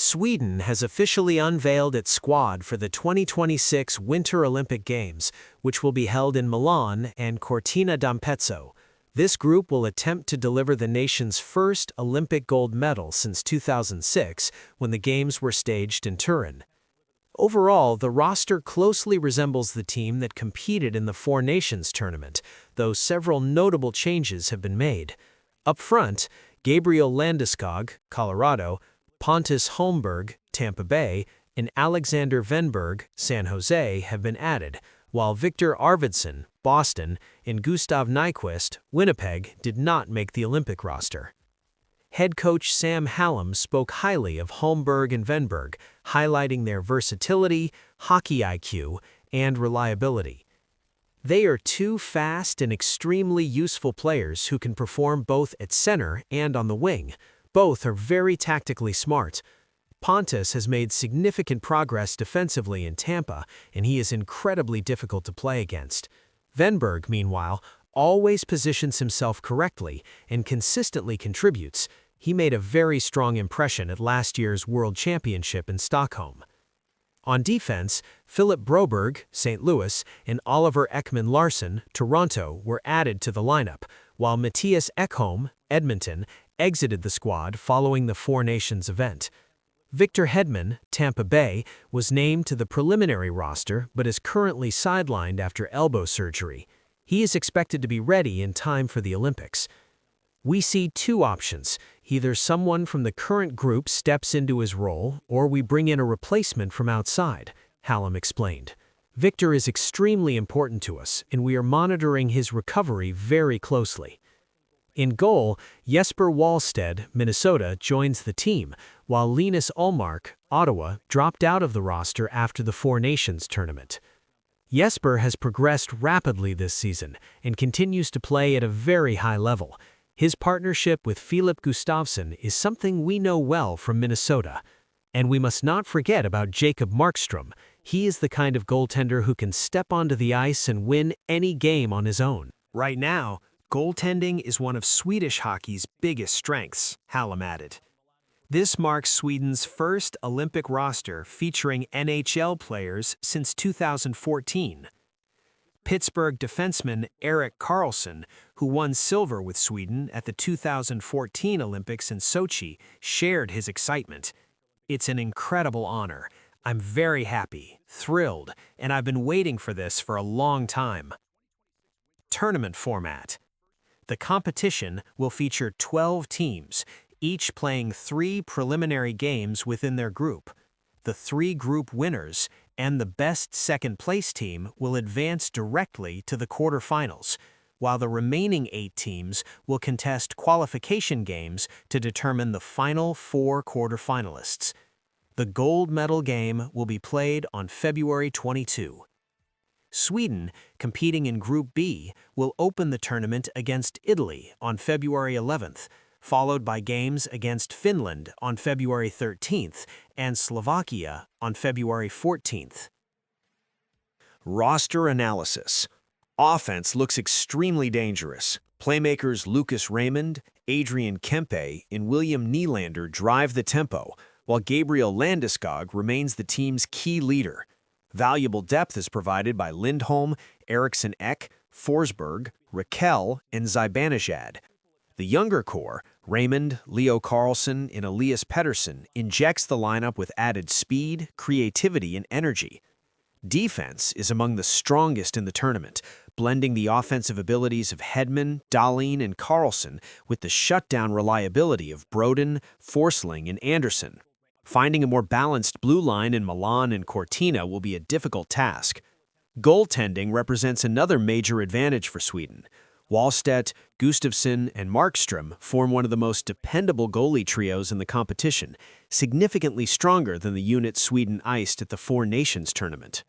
Sweden has officially unveiled its squad for the 2026 Winter Olympic Games, which will be held in Milan and Cortina d'Ampezzo. This group will attempt to deliver the nation's first Olympic gold medal since 2006, when the Games were staged in Turin. Overall, the roster closely resembles the team that competed in the Four Nations tournament, though several notable changes have been made. Up front, Gabriel Landeskog, Colorado, Pontus Holmberg, Tampa Bay, and Alexander Wennberg, San Jose, have been added, while Viktor Arvidsson, Boston, and Gustav Nyquist, Winnipeg, did not make the Olympic roster. Head coach Sam Hallam spoke highly of Holmberg and Wennberg, highlighting their versatility, hockey IQ, and reliability. They are two fast and extremely useful players who can perform both at center and on the wing. Both are very tactically smart. Pontus has made significant progress defensively in Tampa, and he is incredibly difficult to play against. Wennberg, meanwhile, always positions himself correctly and consistently contributes. He made a very strong impression at last year's World Championship in Stockholm. On defense, Philip Broberg, St. Louis, and Oliver Ekman-Larsson, Toronto, were added to the lineup, while Mattias Ekholm, Edmonton, exited the squad following the Four Nations event. Victor Hedman, Tampa Bay, was named to the preliminary roster but is currently sidelined after elbow surgery. He is expected to be ready in time for the Olympics. We see two options: either someone from the current group steps into his role, or we bring in a replacement from outside, Hallam explained. Victor is extremely important to us, and we are monitoring his recovery very closely. In goal, Jesper Wallstedt, Minnesota, joins the team, while Linus Ullmark, Ottawa, dropped out of the roster after the Four Nations tournament. Jesper has progressed rapidly this season and continues to play at a very high level. His partnership with Filip Gustavsson is something we know well from Minnesota. And we must not forget about Jacob Markstrom. He is the kind of goaltender who can step onto the ice and win any game on his own. Right now, goaltending is one of Swedish hockey's biggest strengths, Hallam added. This marks Sweden's first Olympic roster featuring NHL players since 2014. Pittsburgh defenseman Erik Karlsson, who won silver with Sweden at the 2014 Olympics in Sochi, shared his excitement. "It's an incredible honor. I'm very happy, thrilled, and I've been waiting for this for a long time." Tournament format. The competition will feature 12 teams, each playing 3 preliminary games within their group. The 3 group winners and the best second-place team will advance directly to the quarterfinals, while the remaining 8 teams will contest qualification games to determine the final 4 quarterfinalists. The gold medal game will be played on February 22. Sweden, competing in Group B, will open the tournament against Italy on February 11th, followed by games against Finland on February 13th and Slovakia on February 14th. Roster analysis. Offense looks extremely dangerous. Playmakers Lucas Raymond, Adrian Kempe, and William Nylander drive the tempo, while Gabriel Landeskog remains the team's key leader. Valuable depth is provided by Lindholm, Eriksson Ek, Forsberg, Raquel, and Zibanejad. The younger core, Raymond, Leo Carlsson, and Elias Pettersson, injects the lineup with added speed, creativity, and energy. Defense is among the strongest in the tournament, blending the offensive abilities of Hedman, Dahlin, and Carlsson with the shutdown reliability of Brodin, Forsling, and Anderson. Finding a more balanced blue line in Milan and Cortina will be a difficult task. Goaltending represents another major advantage for Sweden. Wallstedt, Gustafsson, and Markstrom form one of the most dependable goalie trios in the competition, significantly stronger than the unit Sweden iced at the Four Nations tournament.